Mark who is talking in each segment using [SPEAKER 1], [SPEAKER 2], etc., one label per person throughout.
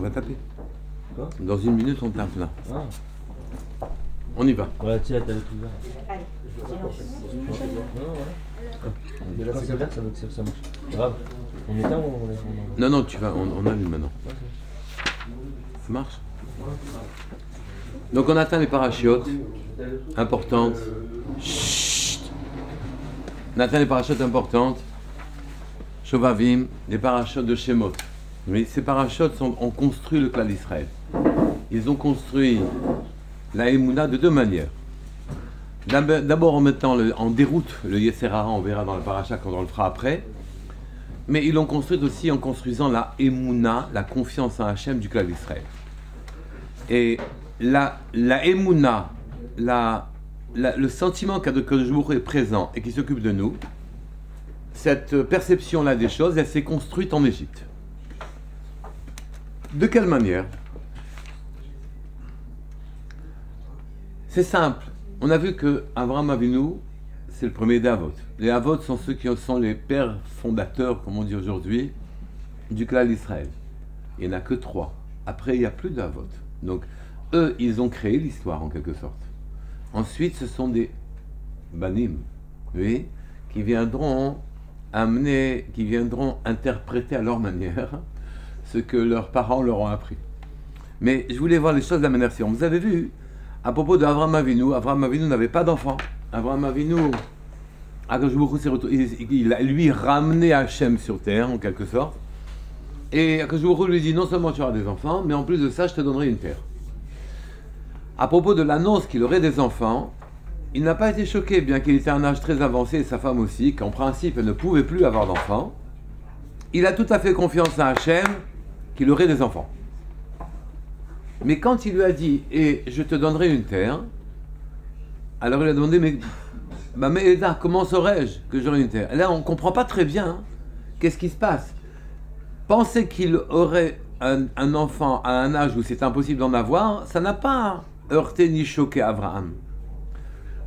[SPEAKER 1] va taper.
[SPEAKER 2] Quoi?
[SPEAKER 1] Dans une minute, on tape là.
[SPEAKER 2] Ah.
[SPEAKER 1] On y va.
[SPEAKER 2] Ouais, tiens, t'as le tout vert.
[SPEAKER 3] Allez.
[SPEAKER 2] Mais là, c'est comme ça marche. Grave. On éteint ou on laisse?
[SPEAKER 1] Non, non, tu vas, on allume maintenant. Ça marche. Donc on atteint les parachutes importantes. Chut. On atteint les parachutes importantes. Shovavim, les parachutes de Shemot. Mais ces parachutes ont construit le clan d'Israël. Ils ont construit la Emouna de deux manières. D'abord en mettant en déroute le Yetzer Hara, on verra dans le paracha quand on le fera après. Mais ils l'ont construite aussi en construisant la Emouna, la confiance en Hachem du clan d'Israël. Et la Emouna, le sentiment que Kadosh Baruch Hu est présent et qui s'occupe de nous, cette perception-là des choses, elle s'est construite en Égypte. De quelle manière? C'est simple. On a vu que Avraham Avinu, c'est le premier des Avot. Les Avot sont ceux qui sont les pères fondateurs, comme on dit aujourd'hui, du clan d'Israël. Il n'y en a que 3. Après, il n'y a plus d'Avot. Donc, eux, ils ont créé l'histoire, en quelque sorte. Ensuite, ce sont des Banim, oui, qui viendront interpréter à leur manière ce que leurs parents leur ont appris. Mais je voulais voir les choses de la manière suivante. Vous avez vu, à propos d'Avraham Avinu n'avait pas d'enfant. Avraham Avinu, il a lui ramené Hachem sur terre, en quelque sorte. Et Akadosh Baruch Hu lui dit, non seulement tu auras des enfants, mais en plus de ça, je te donnerai une terre. À propos de l'annonce qu'il aurait des enfants, il n'a pas été choqué, bien qu'il était à un âge très avancé, et sa femme aussi, qu'en principe, elle ne pouvait plus avoir d'enfants. Il a tout à fait confiance à Hachem qu'il aurait des enfants. Mais quand il lui a dit, et je te donnerai une terre, alors il a demandé, mais Eda, comment saurais-je que j'aurai une terre? Et là, on ne comprend pas très bien qu'est-ce qui se passe. Penser qu'il aurait un enfant à un âge où c'est impossible d'en avoir, ça n'a pas heurté ni choqué Abraham.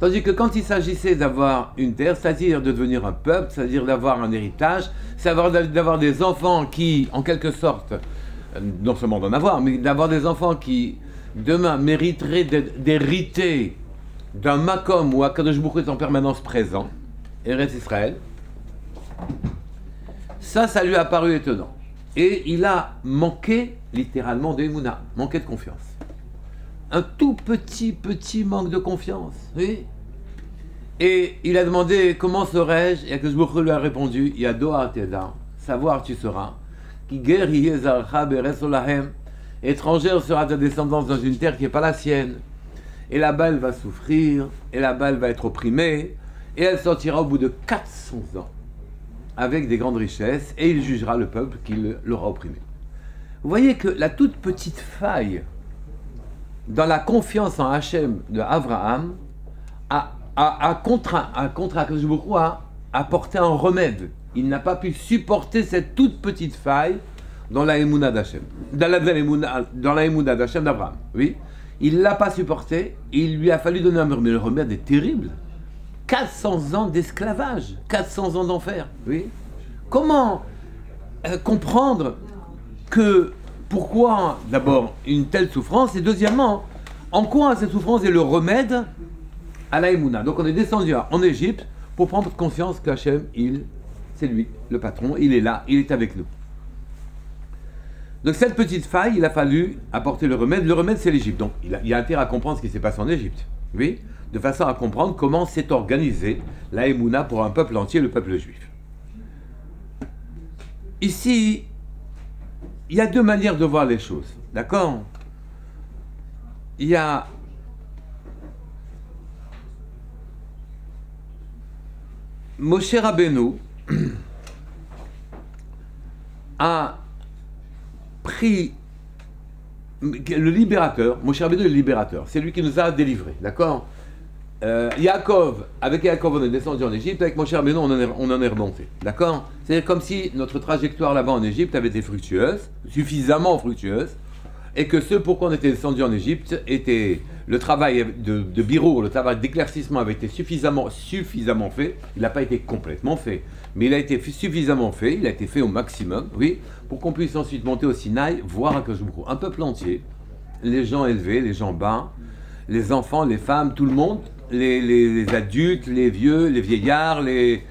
[SPEAKER 1] Tandis que quand il s'agissait d'avoir une terre, c'est-à-dire de devenir un peuple, c'est-à-dire d'avoir un héritage, c'est-à-dire d'avoir des enfants qui, en quelque sorte, non seulement d'en avoir, mais d'avoir des enfants qui, demain, mériteraient d'hériter d'un makom où Akadosh Baruch Hu est en permanence présent, Eretz Israël, ça lui a paru étonnant. Et il a manqué, littéralement, d'Emouna, manqué de confiance. Un tout petit manque de confiance, oui. Et il a demandé, comment serais-je? Et Akadosh Baruch Hu lui a répondu, Yado Teda, savoir tu seras, Ki ger yeh zarcha be'eretz lo lahem, étrangère sera ta descendance dans une terre qui n'est pas la sienne. Et là-bas, elle va souffrir, et là-bas, elle va être opprimée, et elle sortira au bout de 400 ans, avec des grandes richesses, et il jugera le peuple qui l'aura opprimé. Vous voyez que la toute petite faille dans la confiance en Hachem de Avraham a contraint Akadosh Baruch Hu à apporter un remède. Il n'a pas pu supporter cette toute petite faille dans la Emouna d'Hachem, dans la Emouna d'Hachem d'Avraham. Oui, il ne l'a pas supporté, il lui a fallu donner un remède. Mais le remède est terrible. 400 ans d'esclavage, 400 ans d'enfer. Oui. Comment comprendre que, pourquoi d'abord une telle souffrance, et deuxièmement, en quoi cette souffrance est le remède à la Emouna. Donc on est descendu en Égypte pour prendre conscience qu'Hachem, c'est lui, le patron, il est là, il est avec nous. Donc cette petite faille, il a fallu apporter le remède. Le remède, c'est l'Égypte. Donc il y a intérêt à comprendre ce qui s'est passé en Égypte. Oui, de façon à comprendre comment s'est organisée la Emouna pour un peuple entier, le peuple juif. Ici, il y a deux manières de voir les choses. D'accord? Il y a Moshe Rabbeinu a pris le libérateur. Moshe Rabbeinu est le libérateur, c'est lui qui nous a délivrés, d'accord? Yaakov, avec Yaakov on est descendu en Égypte, avec Moshe Rabbeinu on en est remonté, d'accord? C'est comme si notre trajectoire là-bas en Égypte avait été fructueuse, suffisamment fructueuse, et que ce pourquoi on était descendu en Égypte était le travail de bureau, le travail d'éclaircissement avait été suffisamment fait. Il n'a pas été complètement fait, mais il a été suffisamment fait, il a été fait au maximum, oui, pour qu'on puisse ensuite monter au Sinaï, voir Akadosh Baruch Hu. Un peuple entier, les gens élevés, les gens bas, les enfants, les femmes, tout le monde, les adultes, les vieux, les vieillards, les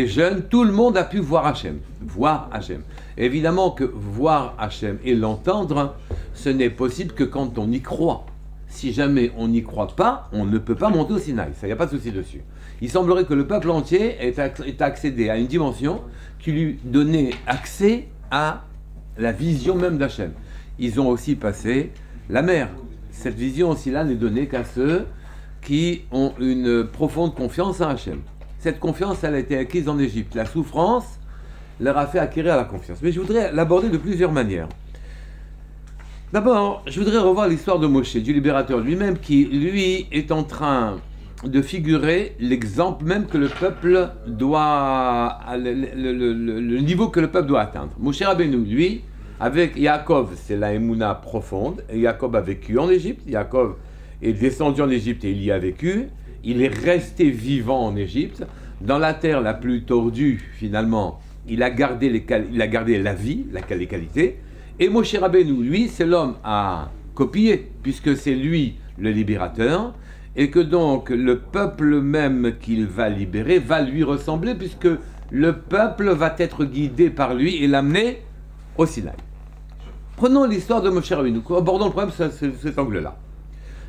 [SPEAKER 1] jeunes, tout le monde a pu voir Hachem. Voir Hachem. Évidemment que voir Hachem et l'entendre, ce n'est possible que quand on y croit. Si jamais on n'y croit pas, on ne peut pas monter au Sinaï. Ça, il n'y a pas de souci dessus. Il semblerait que le peuple entier ait accédé à une dimension qui lui donnait accès à la vision même d'Hachem. Ils ont aussi passé la mer. Cette vision aussi-là n'est donnée qu'à ceux qui ont une profonde confiance en Hachem. Cette confiance, elle a été acquise en Égypte. La souffrance leur a fait acquérir la confiance. Mais je voudrais l'aborder de plusieurs manières. D'abord, je voudrais revoir l'histoire de Moshe, du libérateur lui-même, qui, lui, est en train de figurer l'exemple même que le peuple doit, le niveau que le peuple doit atteindre. Moshe Rabbeinu, lui, avec Yaakov, c'est la Emouna profonde, et Yaakov a vécu en Égypte, Yaakov est descendu en Égypte et il y a vécu, il est resté vivant en Égypte, dans la terre la plus tordue, finalement, il a gardé la vie, les qualités, et Moshe Rabbeinu, lui, c'est l'homme à copier, puisque c'est lui le libérateur, et que donc le peuple même qu'il va libérer va lui ressembler, puisque le peuple va être guidé par lui et l'amener au Sinaï. Prenons l'histoire de Moshe Rabbeinu, abordons le problème sous cet angle-là.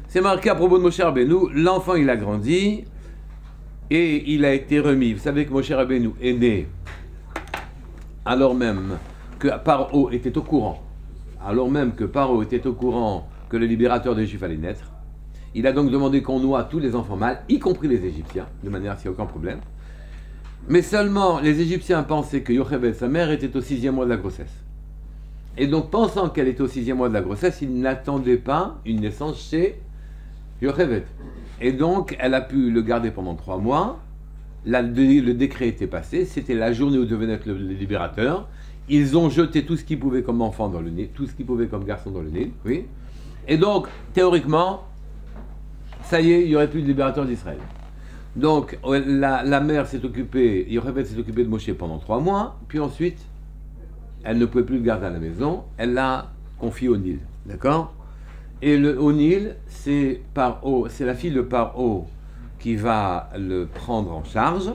[SPEAKER 1] C'est marqué à propos de Moshe Rabbeinu, l'enfant il a grandi et il a été remis. Vous savez que Moshe Rabbeinu est né alors même que Paro était au courant, que le libérateur des Juifs allait naître. Il a donc demandé qu'on noie tous les enfants mâles, y compris les Égyptiens, de manière à ce qu'il n'y ait aucun problème. Mais seulement les Égyptiens pensaient que Yocheved, sa mère, était au 6e mois de la grossesse. Et donc, pensant qu'elle était au 6e mois de la grossesse, ils n'attendaient pas une naissance chez Yocheved. Et donc, elle a pu le garder pendant 3 mois. Le décret était passé, c'était la journée où devait naître le libérateur. Ils ont jeté tout ce qu'ils pouvaient comme enfant dans le Nil, tout ce qu'ils pouvaient comme garçon dans le Nil, oui. Et donc, théoriquement, ça y est, il n'y aurait plus de libérateur d'Israël. Donc, la mère s'est occupée, Yocheved s'est occupée de Moshe pendant 3 mois, puis ensuite, elle ne pouvait plus le garder à la maison, elle l'a confié au Nil, d'accord? Et au Nil, c'est la fille de Paro qui va le prendre en charge,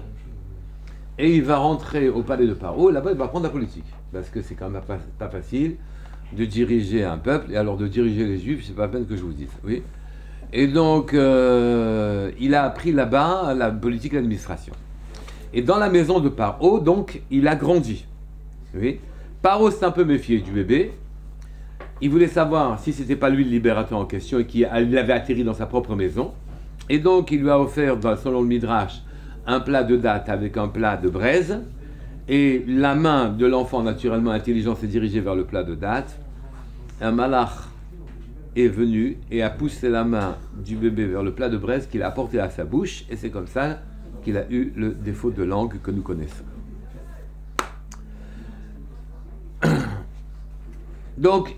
[SPEAKER 1] et il va rentrer au palais de Paro, là-bas il va prendre la politique, parce que c'est quand même pas facile de diriger un peuple, et alors de diriger les Juifs, c'est pas la peine que je vous dise, oui. Et donc, il a appris là-bas la politique et l'administration. Et dans la maison de Paro, donc, il a grandi, oui. Paro s'est un peu méfié du bébé. Il voulait savoir si c'était pas lui le libérateur en question et qu'il avait atterri dans sa propre maison. Et donc, il lui a offert, selon le Midrash, un plat de dattes avec un plat de braise. Et la main de l'enfant, naturellement intelligent, s'est dirigée vers le plat de dattes. Un malach est venu et a poussé la main du bébé vers le plat de braise qu'il a apporté à sa bouche. Et c'est comme ça qu'il a eu le défaut de langue que nous connaissons. Donc,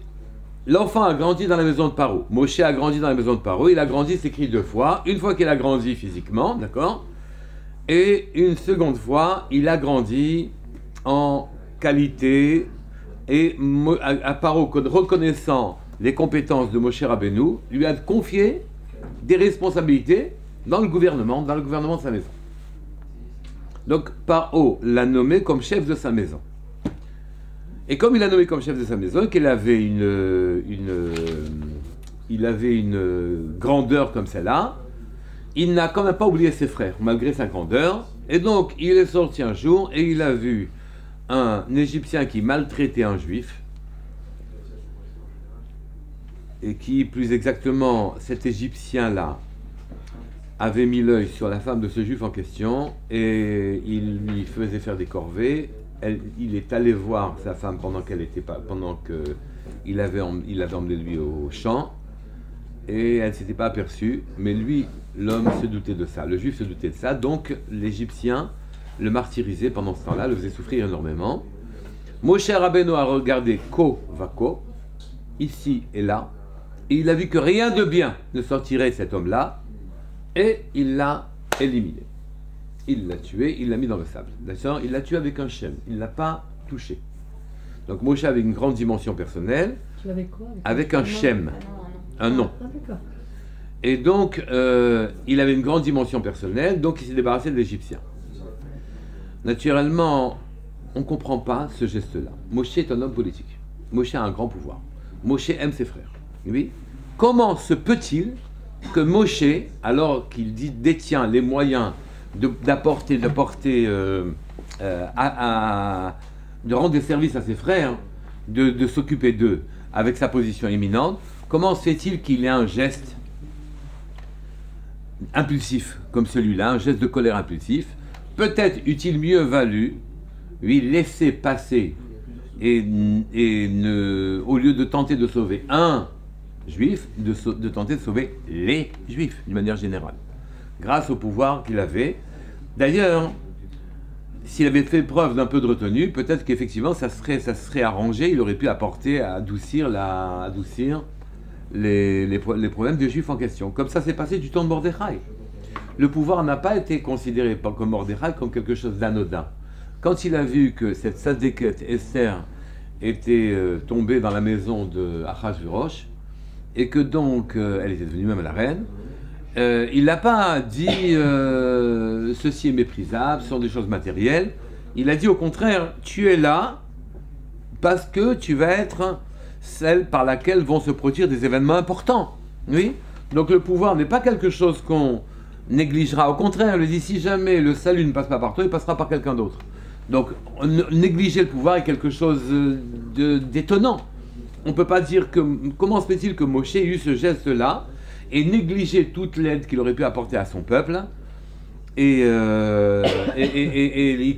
[SPEAKER 1] l'enfant a grandi dans la maison de Paro. Moshe a grandi dans la maison de Paro. Il a grandi, c'est écrit 2 fois. Une fois qu'il a grandi physiquement, d'accord? Et une seconde fois, il a grandi en qualité. Et à Paro, reconnaissant les compétences de Moshe Rabbeinu, lui a confié des responsabilités dans le gouvernement de sa maison. Donc, Paro l'a nommé comme chef de sa maison. Et comme il l'a nommé comme chef de sa maison, qu'il avait une grandeur comme celle-là, il n'a quand même pas oublié ses frères, malgré sa grandeur. Et donc, il est sorti un jour et il a vu un Égyptien qui maltraitait un Juif. Et qui, plus exactement, cet Égyptien-là, avait mis l'œil sur la femme de ce Juif en question et il lui faisait faire des corvées. Il est allé voir sa femme pendant qu'il avait emmené lui au champ et elle ne s'était pas aperçue, mais lui, l'homme, se doutait de ça, le Juif se doutait de ça, donc l'Égyptien le martyrisait pendant ce temps-là, le faisait souffrir énormément. Moshe Rabbeinu a regardé ko va ko, ici et là, et il a vu que rien de bien ne sortirait de cet homme-là, et il l'a éliminé. Il l'a tué, il l'a mis dans le sable. D'accord? Il l'a tué avec un shem, il ne l'a pas touché. Donc Moshe avait une grande dimension personnelle,
[SPEAKER 3] Tu l'avais quoi
[SPEAKER 1] avec un shem, un nom.
[SPEAKER 3] Ah, d'accord.
[SPEAKER 1] Et donc, il avait une grande dimension personnelle, donc il s'est débarrassé de l'Égyptien. Naturellement, on ne comprend pas ce geste-là. Moshe est un homme politique. Moshe a un grand pouvoir. Moshe aime ses frères. Oui. Comment se peut-il que Moshe, alors qu'il détient les moyens de rendre des services à ses frères, de s'occuper d'eux avec sa position éminente, comment se fait-il qu'il ait un geste impulsif comme celui-là, un geste de colère impulsif? Peut-être eût-il mieux valu lui laisser passer et au lieu de tenter de sauver un juif, de tenter de sauver les juifs d'une manière générale, grâce au pouvoir qu'il avait. D'ailleurs, s'il avait fait preuve d'un peu de retenue, peut-être qu'effectivement ça serait arrangé, il aurait pu adoucir les problèmes des juifs en question. Comme ça s'est passé du temps de Mordechai. Le pouvoir n'a pas été considéré comme Mordechai comme quelque chose d'anodin. Quand il a vu que cette Sadéket Esther était tombée dans la maison de Achashverosh, et que donc elle était devenue même la reine, il n'a pas dit ceci est méprisable, ce sont des choses matérielles. Il a dit au contraire, tu es là parce que tu vas être celle par laquelle vont se produire des événements importants. Oui. Donc le pouvoir n'est pas quelque chose qu'on négligera. Au contraire, il dit si jamais le salut ne passe pas par toi, il passera par quelqu'un d'autre. Donc négliger le pouvoir est quelque chose d'étonnant. On ne peut pas dire que comment se fait-il que Moshe ait eu ce geste-là et négliger toute l'aide qu'il aurait pu apporter à son peuple et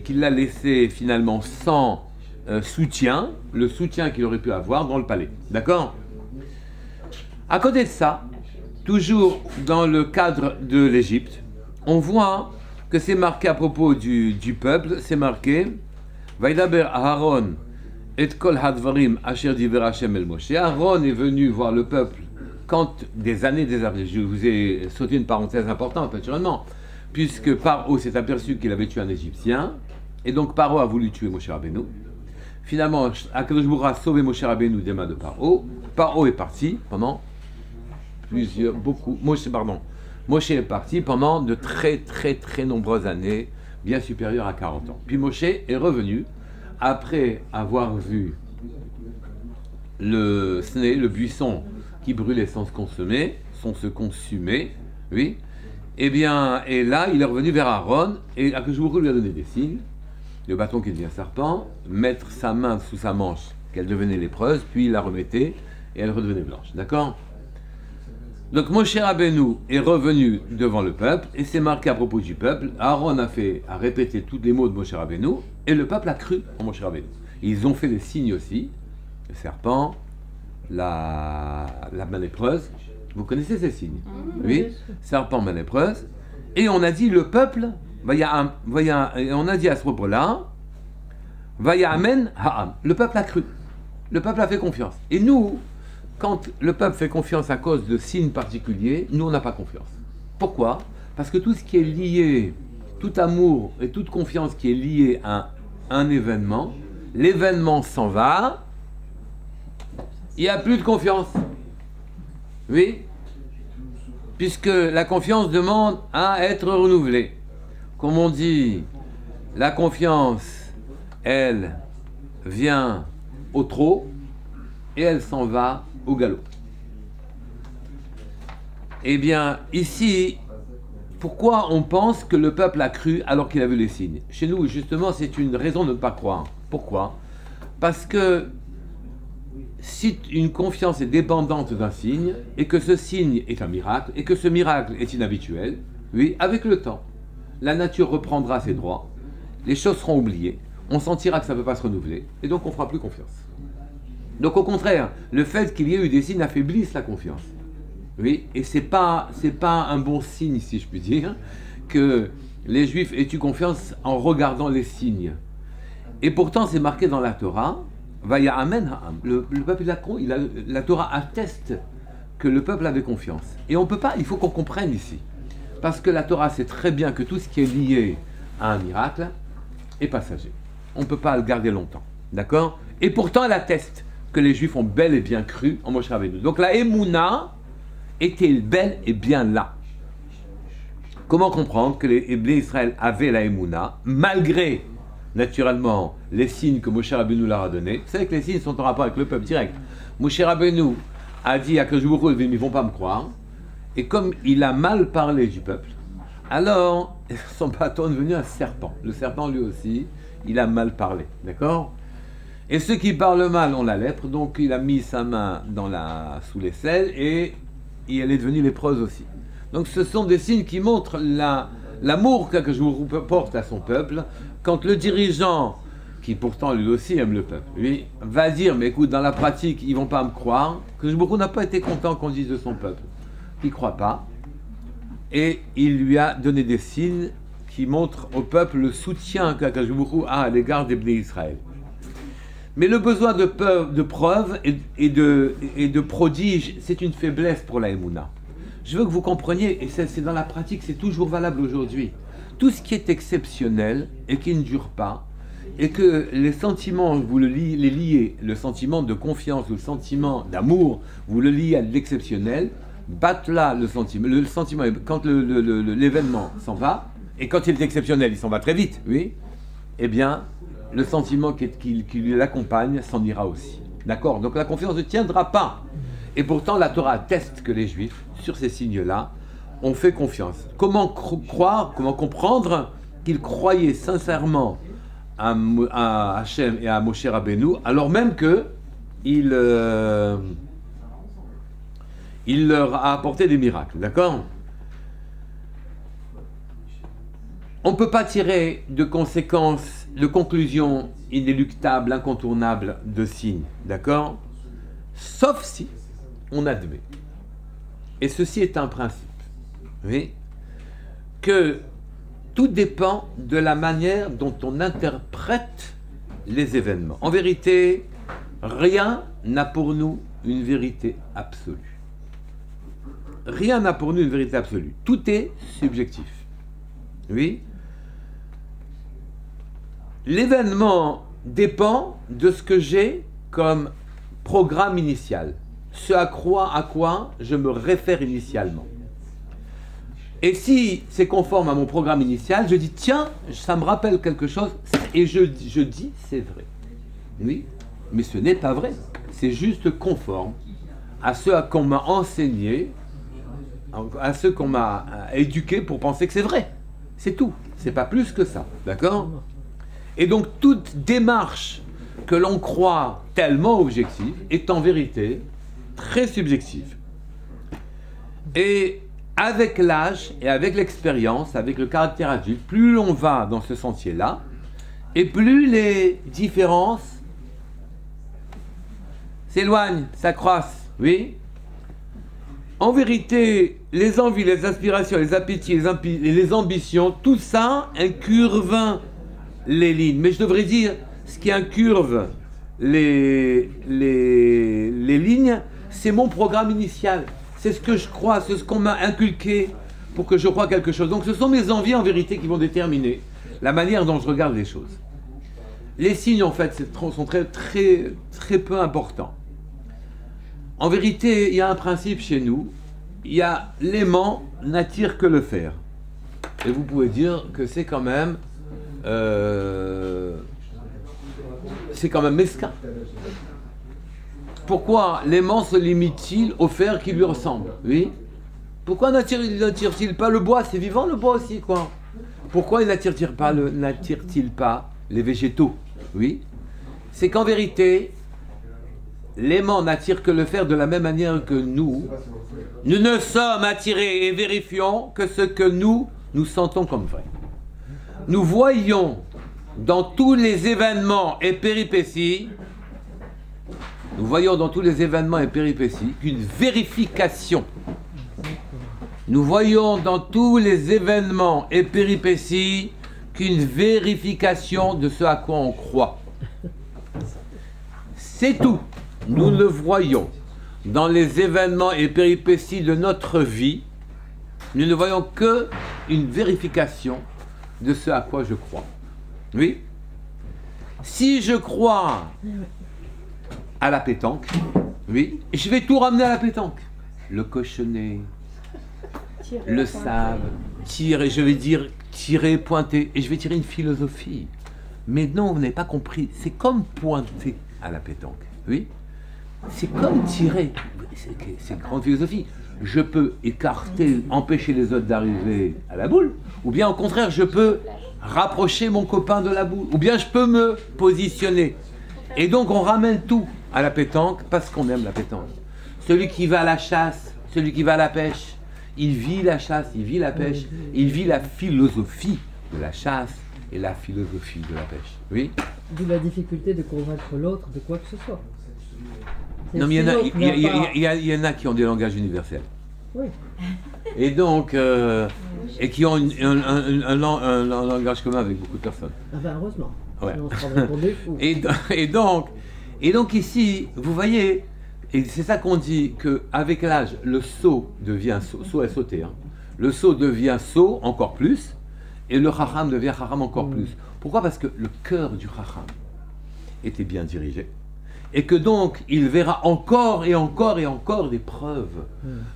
[SPEAKER 1] qu'il l'a laissé finalement sans soutien, le soutien qu'il aurait pu avoir dans le palais. D'accord? À côté de ça, toujours dans le cadre de l'Égypte, on voit que c'est marqué à propos du peuple, c'est marqué Vaidaber Aaron et kol hadvarim asher diver Hashem el Moshe. Aaron est venu voir le peuple quand des années, je vous ai sauté une parenthèse importante naturellement, puisque Paro s'est aperçu qu'il avait tué un Égyptien, et donc Paro a voulu tuer Moshe Rabbeinu. Finalement, Akadosh Baruch Hu a sauvé Moshe Rabbeinu des mains de Paro. Paro est parti pendant Moshe est parti pendant de très nombreuses années, bien supérieures à 40 ans. Puis Moshe est revenu après avoir vu le buisson qui brûlait sans se consumer, oui. Et bien, et là, il est revenu vers Aaron, et Akadosh Baruch Hu lui a donné des signes, le bâton qui devient serpent, mettre sa main sous sa manche, qu'elle devenait lépreuse, puis il la remettait, et elle redevenait blanche, d'accord? Donc Moshe Rabbeinu est revenu devant le peuple, et c'est marqué à propos du peuple, Aaron a répété tous les mots de Moshe Rabbeinu, et le peuple a cru en Moshe Rabbeinu. Ils ont fait des signes aussi, le serpent, la main lépreuse. Vous connaissez ces signes? Oui, serpent, main lépreuse. Et on a dit le peuple, on a dit à ce propos-là, Vaya Amen Ha'am. Le peuple a cru. Le peuple a fait confiance. Et nous, quand le peuple fait confiance à cause de signes particuliers, nous on n'a pas confiance. Pourquoi? Parce que tout ce qui est lié, tout amour et toute confiance qui est lié à un événement, l'événement s'en va, il n'y a plus de confiance. Oui? Puisque la confiance demande à être renouvelée. Comme on dit, la confiance, elle vient au trot et elle s'en va au galop. Eh bien, ici, pourquoi on pense que le peuple a cru alors qu'il a vu les signes? Chez nous, justement, c'est une raison de ne pas croire. Pourquoi? Parce que si une confiance est dépendante d'un signe, et que ce signe est un miracle, et que ce miracle est inhabituel, oui, avec le temps, la nature reprendra ses droits, les choses seront oubliées, on sentira que ça ne peut pas se renouveler, et donc on ne fera plus confiance. Donc au contraire, le fait qu'il y ait eu des signes affaiblisse la confiance. Oui, et c'est pas un bon signe, si je puis dire, que les Juifs aient eu confiance en regardant les signes. Et pourtant, c'est marqué dans la Torah, Vaya Amen Ha'am. Le peuple la Torah atteste que le peuple avait confiance. Et on peut pas, il faut qu'on comprenne ici. Parce que la Torah sait très bien que tout ce qui est lié à un miracle est passager. On ne peut pas le garder longtemps. D'accord? Et pourtant, elle atteste que les Juifs ont bel et bien cru en Moshe Rabbeinu. Donc la Emouna était bel et bien là. Comment comprendre que les Hébreux d'Israël avaient la Emouna, malgré, naturellement, les signes que Moshe Rabbeinu leur a donnés? Vous savez que les signes sont en rapport avec le peuple direct. Moshe Rabbeinu a dit à Akadosh Baruch Hu, ils ne vont pas me croire. Et comme il a mal parlé du peuple, alors son bâton est devenu un serpent. Le serpent, lui aussi, il a mal parlé. D'accord? Et ceux qui parlent mal ont la lèpre, donc il a mis sa main sous l'aisselle et elle est devenue lépreuse aussi. Donc ce sont des signes qui montrent l'amour que je vous porte à son peuple. Quand le dirigeant, qui pourtant lui aussi aime le peuple, lui va dire, mais écoute, dans la pratique, ils ne vont pas me croire, que beaucoup n'a pas été content qu'on dise de son peuple, qu'il ne croit pas, et il lui a donné des signes qui montrent au peuple le soutien qu'Akadosh Baruch Hu a à l'égard des Bnei Israël. Mais le besoin de preuves et de prodiges, c'est une faiblesse pour la Emouna. Je veux que vous compreniez, et c'est dans la pratique, c'est toujours valable aujourd'hui. Tout ce qui est exceptionnel et qui ne dure pas, et que les sentiments, vous les liez, le sentiment de confiance ou le sentiment d'amour, vous le liez à l'exceptionnel, battent là le sentiment. Le sentiment, quand l'événement s'en va, et quand il est exceptionnel, il s'en va très vite, oui, eh bien, le sentiment qui l'accompagne s'en ira aussi. D'accord? Donc la confiance ne tiendra pas. Et pourtant, la Torah atteste que les Juifs, sur ces signes-là, ont fait confiance. Comment croire, comment comprendre qu'ils croyaient sincèrement à Hachem et à Moshe Rabbeinu, alors même que il leur a apporté des miracles. D'accord? On ne peut pas tirer de conséquences, de conclusions inéluctables, incontournables de signes, d'accord? Sauf si on admet, et ceci est un principe, oui, que tout dépend de la manière dont on interprète les événements. En vérité, rien n'a pour nous une vérité absolue. Rien n'a pour nous une vérité absolue. Tout est subjectif. Oui. L'événement dépend de ce que j'ai comme programme initial, ce à quoi je me réfère initialement. Et si c'est conforme à mon programme initial, je dis tiens, ça me rappelle quelque chose, et je dis c'est vrai. Oui, mais ce n'est pas vrai. C'est juste conforme à ce qu'on m'a enseigné, à ce qu'on m'a éduqué pour penser que c'est vrai. C'est tout. C'est pas plus que ça. D'accord? Et donc toute démarche que l'on croit tellement objective est en vérité très subjective. Et avec l'âge et avec l'expérience, avec le caractère adulte, plus l'on va dans ce sentier-là, et plus les différences s'éloignent, s'accroissent, oui. En vérité, les envies, les aspirations, les appétits, les ambitions, tout ça incurve les lignes. Mais je devrais dire, ce qui incurve les lignes, c'est mon programme initial. C'est ce que je crois, c'est ce qu'on m'a inculqué pour que je croie quelque chose. Donc ce sont mes envies en vérité qui vont déterminer la manière dont je regarde les choses. Les signes en fait sont très peu importants. En vérité, il y a un principe chez nous, il y a l'aimant n'attire que le fer. Et vous pouvez dire que c'est quand même mesquin. Pourquoi l'aimant se limite-t-il au fer qui lui ressemble? Oui. Pourquoi n'attire-t-il pas le bois? C'est vivant le bois aussi, quoi. Pourquoi il n'attire-t-il pas les végétaux? Oui. C'est qu'en vérité, l'aimant n'attire que le fer de la même manière que nous. Nous ne sommes attirés et vérifions que ce que nous sentons comme vrai. Nous voyons dans tous les événements et péripéties, qu'une vérification. Nous voyons dans tous les événements et péripéties qu'une vérification de ce à quoi on croit. C'est tout. Nous le voyons. dans les événements et péripéties de notre vie, nous ne voyons que une vérification de ce à quoi je crois. Oui. Si je crois à la pétanque, oui, je vais tout ramener à la pétanque. Le cochonnet, le sable, tirer, je vais dire tirer, pointer, et je vais tirer une philosophie. Mais non, vous n'avez pas compris, c'est comme pointer à la pétanque, oui. C'est comme tirer, c'est une grande philosophie. Je peux écarter, empêcher les autres d'arriver à la boule, ou bien au contraire, je peux rapprocher mon copain de la boule, ou bien je peux me positionner. Et donc on ramène tout à la pétanque parce qu'on aime la pétanque. Celui qui va à la chasse, celui qui va à la pêche, il vit la chasse, il vit la pêche, il vit la philosophie de la chasse et la philosophie de la pêche. Oui.
[SPEAKER 3] D'où la difficulté de convaincre l'autre de quoi que ce soit.
[SPEAKER 1] Non, mais il y en a qui ont des langages universels.
[SPEAKER 3] Oui.
[SPEAKER 1] Et donc, et qui ont un langage commun avec beaucoup de personnes.
[SPEAKER 3] Ah ben heureusement.
[SPEAKER 1] Ouais.
[SPEAKER 3] Sinon on se prendrait pour des fous.
[SPEAKER 1] Et donc ici, vous voyez, et c'est ça qu'on dit, qu'avec l'âge, le saut devient saut est sauté. Hein. Le saut devient saut encore plus, et le chacham devient chacham encore plus. Pourquoi? Parce que le cœur du chacham était bien dirigé. Et que donc, il verra encore et encore et encore des preuves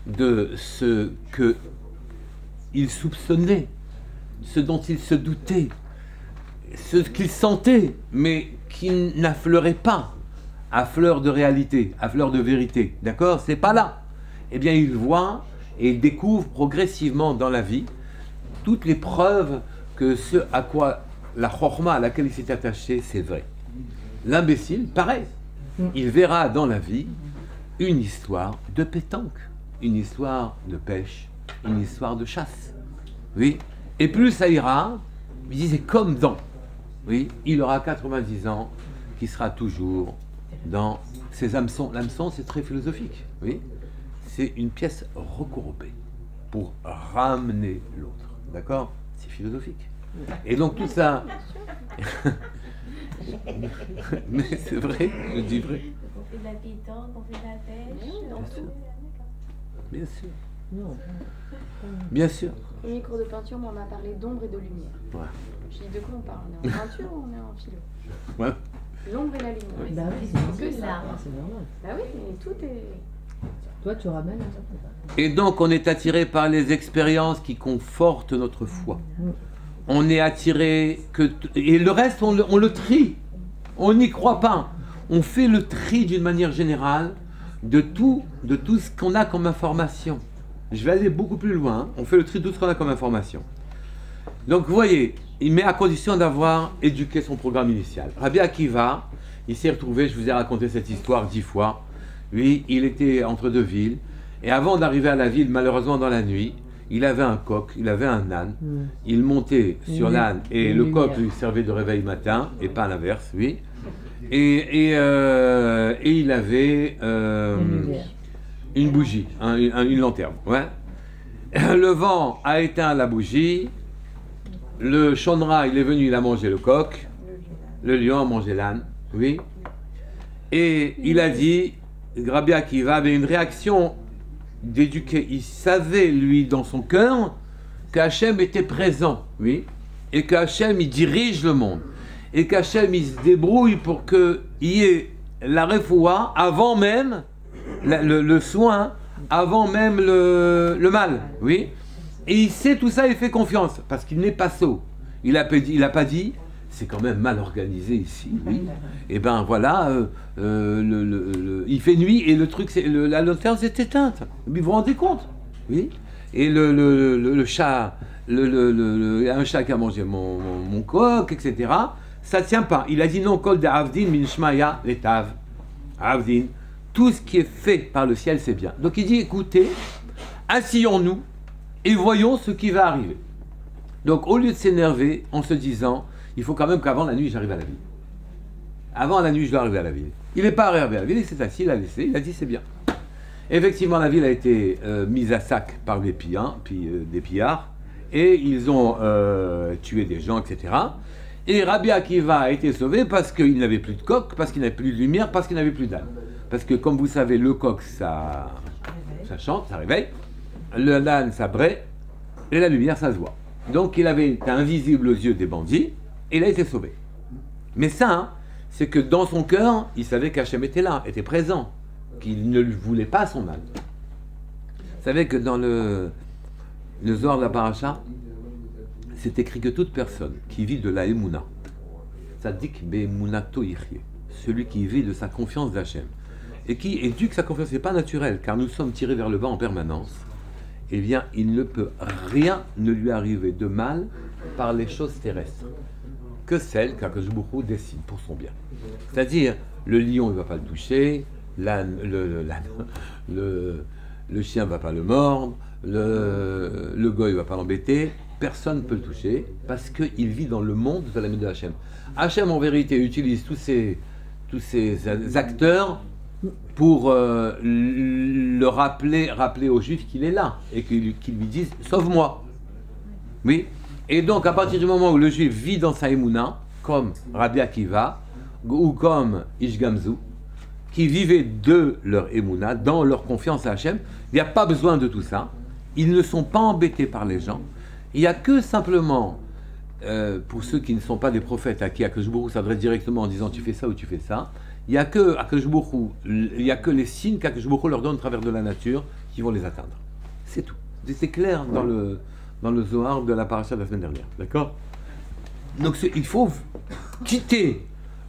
[SPEAKER 1] de ce qu'il soupçonnait, ce dont il se doutait, ce qu'il sentait, mais qui n'affleurait pas à fleur de réalité, à fleur de vérité. D'accord? C'est pas là. Eh bien, il voit et il découvre progressivement dans la vie toutes les preuves que ce à quoi la chorma à laquelle il s'est attaché, c'est vrai. L'imbécile, pareil. Il verra dans la vie une histoire de pétanque, une histoire de pêche, une histoire de chasse. Oui. Et plus ça ira, il dit c'est comme dans. Oui. Il aura 90 ans, qui sera toujours dans ses hameçons. L'hameçon, c'est très philosophique. Oui. C'est une pièce recourbée pour ramener l'autre. D'accord? C'est philosophique. Et donc tout ça. Mais c'est vrai, je dis vrai.
[SPEAKER 4] On fait de la pétanque, on fait de la pêche,
[SPEAKER 1] Bien sûr. Bien sûr.
[SPEAKER 3] Non.
[SPEAKER 1] Bien sûr.
[SPEAKER 5] Au premier cours de peinture, on m'a parlé d'ombre et de lumière.
[SPEAKER 1] Ouais.
[SPEAKER 5] Je dis de quoi on parle? On est en peinture ou on est en philo?
[SPEAKER 1] Ouais.
[SPEAKER 5] L'ombre et la lumière.
[SPEAKER 3] Bah oui,
[SPEAKER 5] Que ça.
[SPEAKER 3] c'est normal.
[SPEAKER 5] Bah oui, mais tout est...
[SPEAKER 3] Toi tu ramènes ça.
[SPEAKER 1] Et donc on est attiré par les expériences qui confortent notre foi. On est attiré et le reste on le trie. On n'y croit pas. On fait le tri d'une manière générale de tout ce qu'on a comme information. Je vais aller beaucoup plus loin. Hein. On fait le tri de tout ce qu'on a comme information. Donc vous voyez, il met à condition d'avoir éduqué son programme initial. Rabbi Akiva, il s'est retrouvé, je vous ai raconté cette histoire 10 fois. Lui, il était entre deux villes. Et avant d'arriver à la ville, malheureusement dans la nuit, il avait un coq, il avait un âne. Il montait sur l'âne et le coq lui servait de réveil matin, et pas l'inverse, oui. Et il avait une bougie, une lanterne. Ouais. Le vent a éteint la bougie. Le Shonra, il est venu, il a mangé le coq. Le lion a mangé l'âne, oui. Et il a dit, Rabbi Akiva avait une réaction d'éduquer. Il savait, lui, dans son cœur, qu'Hachem était présent, oui. Et qu'Hachem, il dirige le monde. Et qu'Hachem, il se débrouille pour qu'il y ait la refoua avant même le soin, avant même le mal, oui. Et il sait tout ça, il fait confiance, parce qu'il n'est pas sot. Il a pas dit, c'est quand même mal organisé ici, oui. Et ben voilà, il fait nuit et le truc, la lanterne s'est éteinte. Vous vous rendez compte, oui. Et le chat, il y a un chat qui a mangé mon coq, etc. Ça ne tient pas. Il a dit non, kol de avdin min shmaya letav. Avdin, tout ce qui est fait par le ciel, c'est bien. Donc il dit, écoutez, asseyons-nous et voyons ce qui va arriver. Donc au lieu de s'énerver en se disant, il faut quand même qu'avant la nuit, j'arrive à la ville. Avant la nuit, je dois arriver à la ville. Il n'est pas arrivé à la ville, il s'est assis, il a laissé, il a dit, c'est bien. Effectivement, la ville a été mise à sac par des pillards, et ils ont tué des gens, etc. Et Rabbi Akiva a été sauvé parce qu'il n'avait plus de coq, parce qu'il n'avait plus de lumière, parce qu'il n'avait plus d'âne. Parce que comme vous savez, le coq, ça chante, ça réveille. Le l'âne, ça braie. Et la lumière, ça se voit. Donc il avait été invisible aux yeux des bandits. Et il a été sauvé. Mais ça, hein, c'est que dans son cœur, il savait qu'Hachem était là, était présent. Qu'il ne lui voulait pas son mal. Vous savez que dans le Zohar de la Paracha, c'est écrit que toute personne qui vit de la Emouna, Tzadik be'emunato yichye, celui qui vit de sa confiance d'Hachem, et qui éduque sa confiance, c'est pas naturel, car nous sommes tirés vers le bas en permanence, eh bien, il ne peut rien ne lui arriver de mal par les choses terrestres, que celles qu'Akadosh Baruch Hu décide pour son bien. C'est-à-dire, le lion, il ne va pas le toucher, l'âne, le chien ne va pas le mordre, le goy ne va pas l'embêter, personne ne peut le toucher, parce qu'il vit dans le monde de la main de Hachem. Hachem, en vérité, utilise tous ces acteurs pour le rappeler aux Juifs qu'il est là, et qu'ils lui disent « Sauve-moi ». Oui. Et donc, à partir du moment où le Juif vit dans sa Emouna, comme Rabbi Akiva, ou comme Ish Gamzu, qui vivaient de leur Emouna, dans leur confiance à Hachem, il n'y a pas besoin de tout ça. Ils ne sont pas embêtés par les gens. Il n'y a que simplement, pour ceux qui ne sont pas des prophètes, à qui Akadosh Baruch Hu s'adresse directement en disant « tu fais ça ou tu fais ça », il n'y a que Akadosh Baruch Hu, il n'y a que les signes qu'Akadosh Baruch Hu leur donne à travers de la nature qui vont les atteindre. C'est tout. C'est clair dans le Zohar de la paracha de la semaine dernière. D'accord? Donc il faut quitter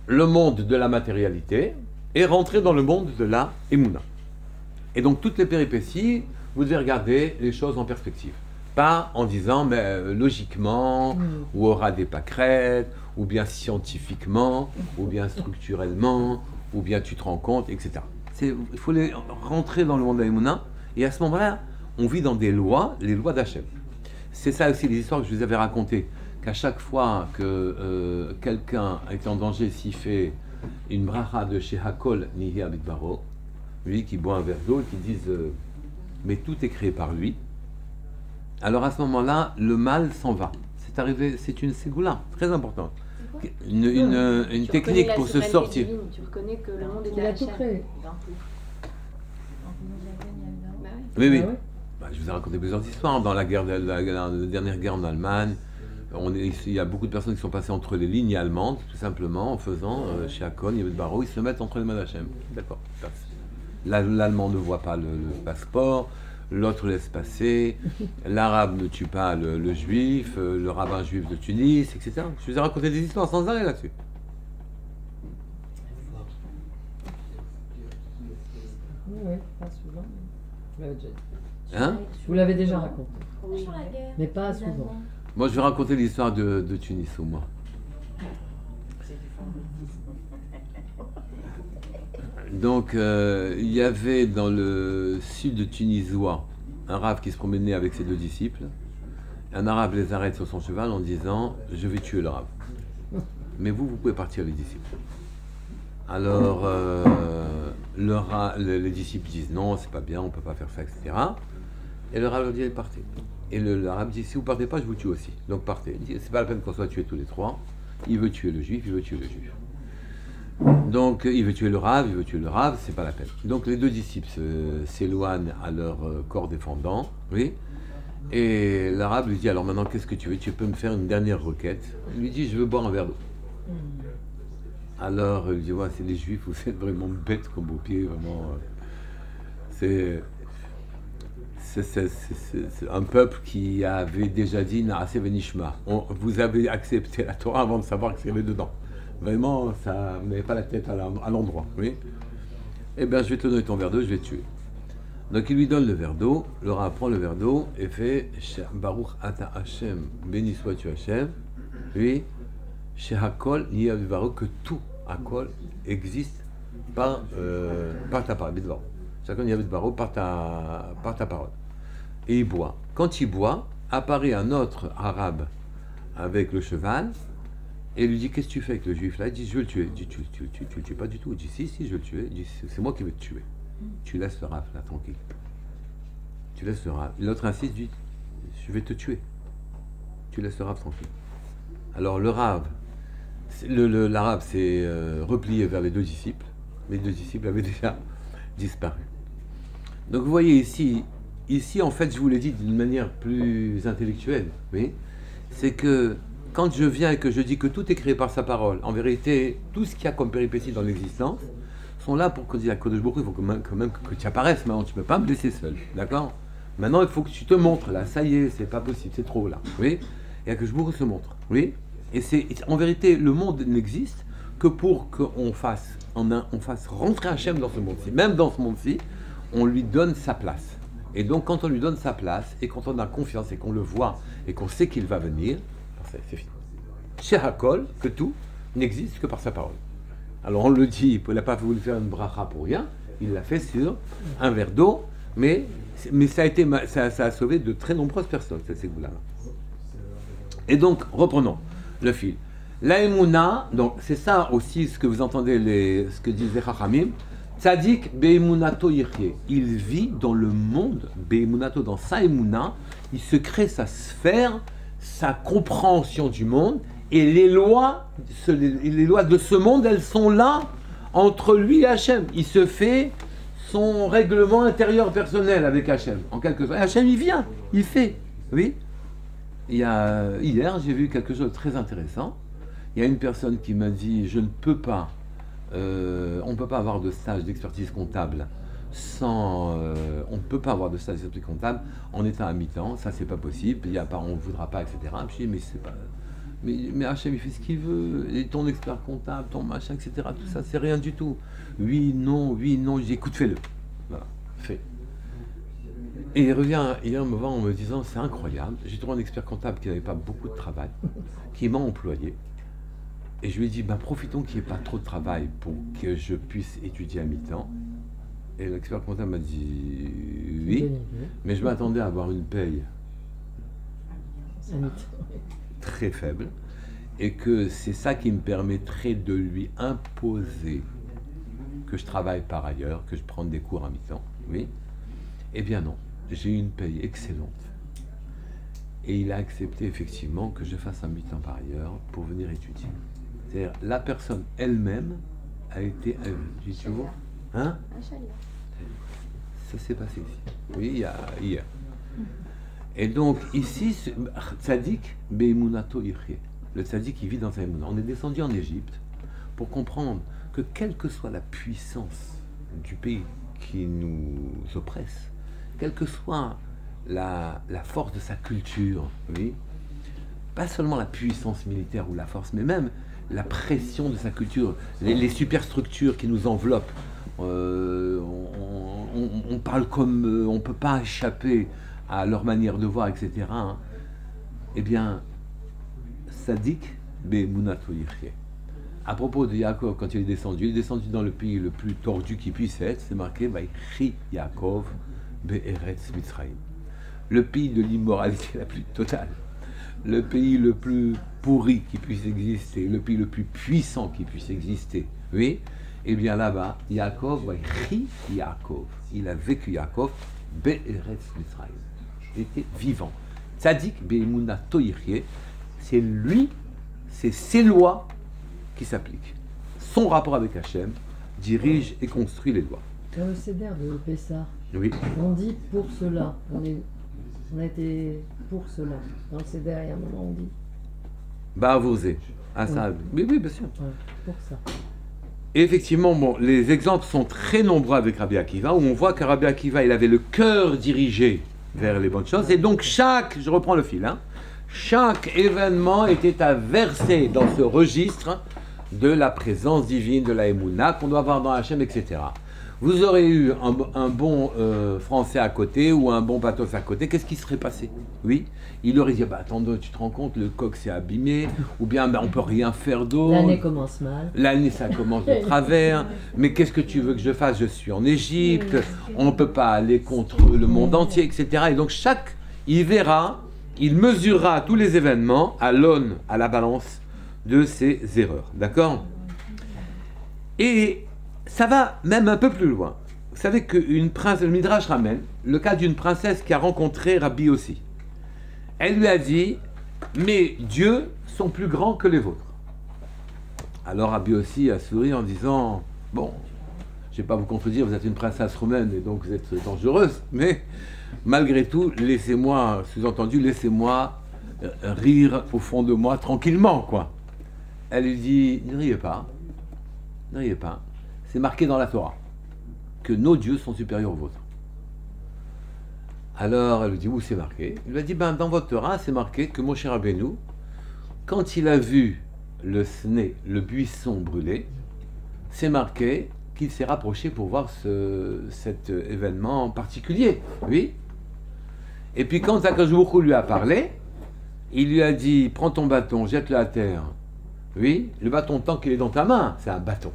[SPEAKER 1] le monde de la matérialité et rentrer dans le monde de la Emouna. Et donc toutes les péripéties, vous devez regarder les choses en perspective. Pas en disant, mais logiquement, ou aura des pâquerettes, ou bien scientifiquement, ou bien structurellement, ou bien tu te rends compte, etc. Il faut rentrer dans le monde de la Emouna, et à ce moment-là, on vit dans des lois, les lois d'Hachem. C'est ça aussi les histoires que je vous avais racontées, qu'à chaque fois que quelqu'un est en danger, s'il fait une bracha de chez Hakol Nihi Abidbaro, lui qui boit un verre d'eau et qui disent mais tout est créé par lui, alors à ce moment-là, le mal s'en va. C'est arrivé, c'est une ségoula très importante. Une technique pour se sortir.
[SPEAKER 5] Divine, tu reconnais que le monde est
[SPEAKER 3] Il
[SPEAKER 5] à
[SPEAKER 3] a tout
[SPEAKER 5] Hachem.
[SPEAKER 3] créé.
[SPEAKER 5] Bah oui.
[SPEAKER 1] Oui, oui.
[SPEAKER 3] Ah ouais.
[SPEAKER 1] Bah, je vous ai raconté plusieurs histoires. Dans la dernière guerre en Allemagne, il y a beaucoup de personnes qui sont passées entre les lignes allemandes, tout simplement, en faisant, chez Hakon, il y avait de barreaux, ils se mettent entre les mains d'Hachem. D'accord. L'Allemand ne voit pas le passeport, l'autre laisse passer, l'Arabe ne tue pas le Juif, le rabbin juif de Tunis, etc. Je vous ai raconté des histoires sans arrêt là-dessus.
[SPEAKER 3] Oui, pas souvent. Vous l'avez déjà dit.
[SPEAKER 1] Hein?
[SPEAKER 3] Vous l'avez déjà raconté.
[SPEAKER 4] Sur la guerre.
[SPEAKER 3] Mais pas
[SPEAKER 4] les
[SPEAKER 3] souvent.
[SPEAKER 4] Allemands.
[SPEAKER 1] Moi, je vais raconter l'histoire de Tunis au moins. Donc, il y avait dans le sud tunisois un arabe qui se promenait avec ses deux disciples. Un arabe les arrête sur son cheval en disant « Je vais tuer l'arabe. Mais vous pouvez partir, les disciples. » Alors, les disciples disent « Non, c'est pas bien, on peut pas faire ça, etc. » Et le arabe leur dit « Partez. » Et l'arabe dit « Si vous partez pas, je vous tue aussi. Donc partez. » Il dit « C'est pas la peine qu'on soit tués tous les trois. Il veut tuer le juif, il veut tuer le juif. » Donc il veut tuer le rave, c'est pas la peine. Donc les deux disciples s'éloignent à leur corps défendant, oui. Et l'arabe lui dit alors maintenant qu'est-ce que tu veux? Tu peux me faire une dernière requête? Il lui dit je veux boire un verre d'eau. Alors il dit ouais, c'est les juifs, vous êtes vraiment bêtes comme vos pieds, vraiment. C'est un peuple qui avait déjà dit Naaseh Venishma. Vous avez accepté la Torah avant de savoir que c'est dedans. Vraiment, ça ne met pas la tête à l'endroit, oui. Eh bien, je vais te donner ton verre d'eau, je vais te tuer. Donc, il lui donne le verre d'eau, le rat prend le verre d'eau et fait Baruch Ata Hashem, béni sois-tu Hashem, oui, chez Hakol, Baruch, que tout Hakol existe par ta parole, chacun Baruch par ta parole. Et il boit. Quand il boit, apparaît un autre arabe avec le cheval. Et il lui dit, qu'est-ce que tu fais avec le juif là? Il dit, je veux le tuer. Il dit, tu le tues pas du tout. Il dit, si, je veux le tuer. Il dit, c'est moi qui vais te tuer. Tu laisses le raf là, tranquille. Tu laisses le raf. L'autre insiste, dit, je vais te tuer. Tu laisses le raf tranquille. Alors le rave, l'arabe s'est replié vers les deux disciples. mes 2 disciples avaient déjà disparu. Donc vous voyez ici en fait, je vous l'ai dit d'une manière plus intellectuelle, oui, c'est que quand je viens et que je dis que tout est créé par sa parole, en vérité, tout ce qu'il y a comme péripéties dans l'existence sont là pour que la Kodesh Baruch Hu, il faut quand même que tu apparaisses maintenant, tu ne peux pas me laisser seul, d'accord? Maintenant, il faut que tu te montres, là, ça y est, c'est pas possible, c'est trop, là, oui? Et que je vous se montre, oui? Et c'est, en vérité, le monde n'existe que pour qu'on fasse, on fasse rentrer Hachem dans ce monde-ci. Même dans ce monde-ci, on lui donne sa place. Et donc, quand on lui donne sa place, et quand on a confiance, et qu'on le voit, et qu'on sait qu'il va venir, c'est fini. Chez Hakol, que tout n'existe que par sa parole. Alors on le dit, il n'a pas voulu faire une bracha pour rien, il l'a fait sur un verre d'eau, mais ça a sauvé de très nombreuses personnes, cette ségoula-là. Et donc, reprenons le fil. La Emouna, donc c'est ça aussi ce que vous entendez, ce que disent les Chachamim, Tzadik be'emunato yirye. Il vit dans le monde, be'emunato, dans sa Emouna, il se crée sa sphère, sa compréhension du monde, et les lois de ce monde, elles sont là entre lui et Hachem. Il se fait son règlement intérieur personnel avec Hachem, en quelque sorte. Hachem, il vient, il fait. Oui. Hier, j'ai vu quelque chose de très intéressant. Il y a une personne qui m'a dit, je ne peux pas, on ne peut pas avoir de stage d'expertise comptable on ne peut pas avoir de stage d'expertise comptable en étant à mi-temps, ça c'est pas possible, on ne voudra pas, etc. Puis je dis, mais c'est pas... Mais Hachem, il fait ce qu'il veut, et ton expert comptable, ton machin, etc. Tout ça, c'est rien du tout. Oui, non, je dis, écoute, fais-le. Voilà, fais. Et il revient hier me voir en me disant, c'est incroyable, j'ai trouvé un expert comptable qui n'avait pas beaucoup de travail, qui m'a employé. Et je lui ai dit, profitons qu'il n'y ait pas trop de travail pour que je puisse étudier à mi-temps. Et l'expert comptable m'a dit, oui, mais je m'attendais à avoir une paye très faible, et que c'est ça qui me permettrait de lui imposer que je travaille par ailleurs, que je prenne des cours à mi-temps. Oui. Eh bien non, j'ai eu une paye excellente. Et il a accepté effectivement que je fasse un mi-temps par ailleurs pour venir étudier. C'est-à-dire, la personne elle-même a été... tu vois, hein? Ça s'est passé ici. Oui, hier. Et donc, ici, Tzadik be'emunato yirye. Le Tzadik, il vit dans sa émouna. On est descendu en Égypte pour comprendre que quelle que soit la puissance du pays qui nous oppresse, quelle que soit la force de sa culture, oui, pas seulement la puissance militaire ou la force, mais même la pression de sa culture, les superstructures qui nous enveloppent. On parle comme on ne peut pas échapper à leur manière de voir, etc. Hein. Eh bien, Tzadik be'emunato yirye. À propos de Yaakov, quand il est descendu dans le pays le plus tordu qui puisse être, c'est marqué Vaïchi Yaakov be'eretz Mitzrayim. Le pays de l'immoralité la plus totale, le pays le plus pourri qui puisse exister, le pays le plus puissant qui puisse exister. Oui, et bien là-bas, Yaakov, Vaïchi Yaakov, il a vécu Yaakov be'eretz Mitzrayim. Il était vivant. Tzadik be'emunato yirye, c'est lui, c'est ses lois qui s'appliquent. Son rapport avec Hachem dirige et construit les lois.
[SPEAKER 3] Dans le Seder de Pessah,
[SPEAKER 1] oui.
[SPEAKER 3] On dit pour cela. On a été pour cela. Dans le Seder, il y a un moment, on dit.
[SPEAKER 1] Ba'avosé. Ah, ça, oui, bien sûr.
[SPEAKER 3] Ouais, pour ça.
[SPEAKER 1] Et effectivement, les exemples sont très nombreux avec Rabbi Akiva, où on voit que Rabbi Akiva, il avait le cœur dirigé vers les bonnes choses. Et donc, je reprends le fil, chaque événement était à verser dans ce registre de la présence divine, de la Emouna, qu'on doit avoir dans Hachem, etc. Vous aurez eu un bon français à côté ou un bon pathos à côté, qu'est-ce qui serait passé? Oui, il aurait dit, attends, tu te rends compte, le coq s'est abîmé, ou bien on peut rien faire d'autre.
[SPEAKER 3] L'année commence mal.
[SPEAKER 1] L'année, ça commence de travers, mais qu'est-ce que tu veux que je fasse? Je suis en Égypte, on ne peut pas aller contre le monde entier, etc. Et donc il mesurera tous les événements à l'aune, à la balance de ses erreurs. D'accord? Et ça va même un peu plus loin. Vous savez qu'une princesse, le Midrash ramène le cas d'une princesse qui a rencontré Rabbi Yossi. Elle lui a dit, mes dieux sont plus grands que les vôtres. Alors Rabbi Yossi a souri en disant, bon, je ne vais pas vous contredire, vous êtes une princesse romaine et donc vous êtes dangereuse, mais malgré tout, laissez-moi, sous-entendu, laissez-moi rire au fond de moi tranquillement, quoi. Elle lui dit, ne riez pas, c'est marqué dans la Torah que nos dieux sont supérieurs aux vôtres. Alors elle lui dit, où c'est marqué? Il lui a dit, ben, dans votre Torah, c'est marqué que Moshe Rabbeinu, quand il a vu le sné, le buisson brûlé, c'est marqué qu'il s'est rapproché pour voir cet événement particulier, oui. Et puis quand Akadosh Baruch Hu lui a parlé, il lui a dit, prends ton bâton, jette-le à terre. Oui, le bâton, tant qu'il est dans ta main, c'est un bâton.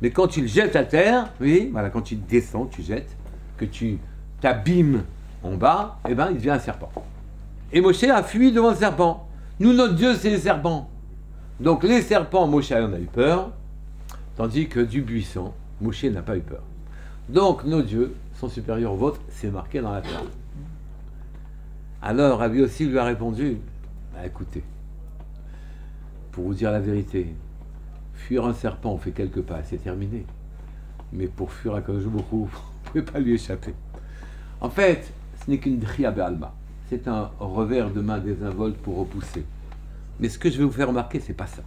[SPEAKER 1] Mais quand tu le jettes à terre, oui, voilà, quand tu descends, tu jettes, que tu t'abîmes en bas, eh ben, il devient un serpent. Et Moshe a fui devant le serpent. Nous, notre Dieu, c'est les serpents. Donc les serpents, Moshe en a eu peur, tandis que du buisson, Moshe n'a pas eu peur. Donc nos dieux sont supérieurs aux vôtres, c'est marqué dans la Torah. Alors Rabbi aussi lui a répondu, bah, écoutez, pour vous dire la vérité, fuir un serpent, on fait quelques pas, c'est terminé. Mais pour fuir Akadosh Baruch Hu, vous ne pouvez pas lui échapper. En fait, ce n'est qu'une Dria Be'alma. C'est un revers de main désinvolte pour repousser. Mais ce que je vais vous faire remarquer, c'est pas ça.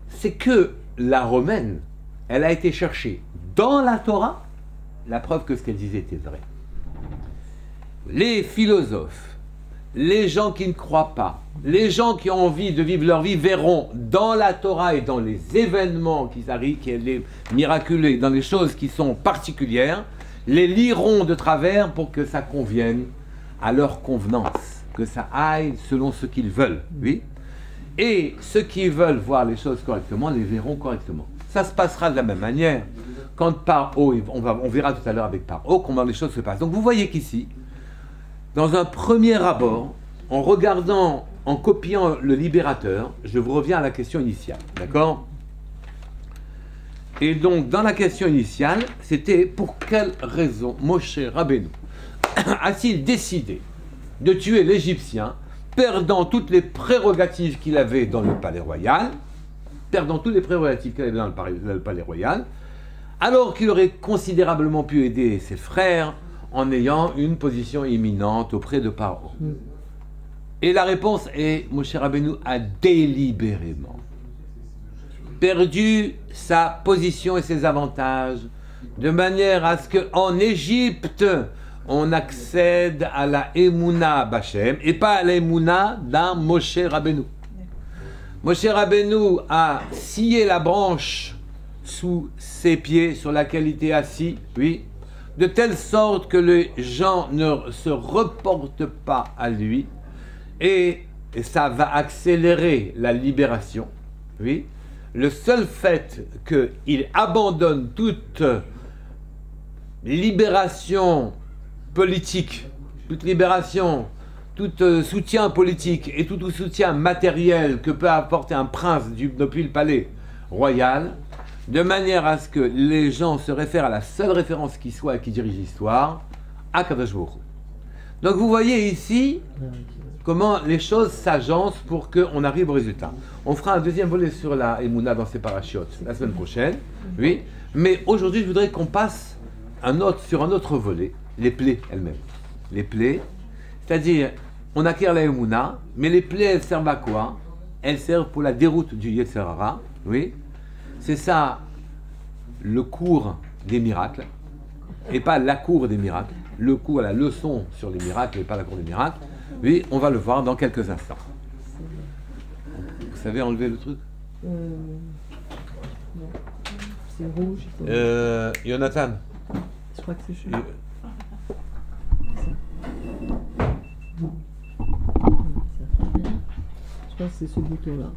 [SPEAKER 1] C'est que la romaine, elle a été chercher dans la Torah la preuve que ce qu'elle disait était vrai. Les philosophes, les gens qui ne croient pas, les gens qui ont envie de vivre leur vie verront dans la Torah et dans les événements qui arrivent, qui sont miraculeux, dans les choses qui sont particulières, les liront de travers pour que ça convienne à leur convenance, que ça aille selon ce qu'ils veulent, oui. Et ceux qui veulent voir les choses correctement, les verront correctement. Ça se passera de la même manière. Quand Paro, on verra tout à l'heure avec Paro comment les choses se passent. Donc vous voyez qu'ici, dans un premier abord, en regardant, en copiant le libérateur, je vous reviens à la question initiale, d'accord? Et donc, dans la question initiale, c'était pour quelle raison Moshe Rabbeinu a-t-il décidé de tuer l'Égyptien, perdant toutes les prérogatives qu'il avait dans le palais royal, alors qu'il aurait considérablement pu aider ses frères en ayant une position imminente auprès de Paro. Et la réponse est, Moshe Rabbeinu a délibérément perdu sa position et ses avantages, de manière à ce qu'en Égypte, on accède à la Emouna Bachem et pas à la Emouna d'un Moshe Rabbeinu. Moshe Rabbeinu a scié la branche sous ses pieds, sur laquelle il était assis, oui, de telle sorte que les gens ne se reportent pas à lui, et ça va accélérer la libération, oui. Le seul fait qu'il abandonne toute libération politique, toute libération, tout soutien politique et tout soutien matériel que peut apporter un prince depuis le palais royal, de manière à ce que les gens se réfèrent à la seule référence qui soit et qui dirige l'histoire, à Akadosh Baruch Hu. Donc vous voyez ici comment les choses s'agencent pour qu'on arrive au résultat. On fera un deuxième volet sur la Emouna dans ces parachutes la semaine prochaine, oui. Mais aujourd'hui, je voudrais qu'on passe sur un autre volet, les plaies elles-mêmes. Les plaies, c'est-à-dire, on acquiert la Emouna, mais les plaies, elles servent à quoi? Elles servent pour la déroute du Yetzer Hara, oui. C'est ça, le cours des miracles, et pas la cour des miracles. Le cours, la leçon sur les miracles, et pas la cour des miracles. Oui, on va le voir dans quelques instants. Vous savez enlever le truc?
[SPEAKER 3] Non. C'est rouge.
[SPEAKER 1] Jonathan.
[SPEAKER 3] Je crois que c'est ça. Je pense que c'est ce bouton-là.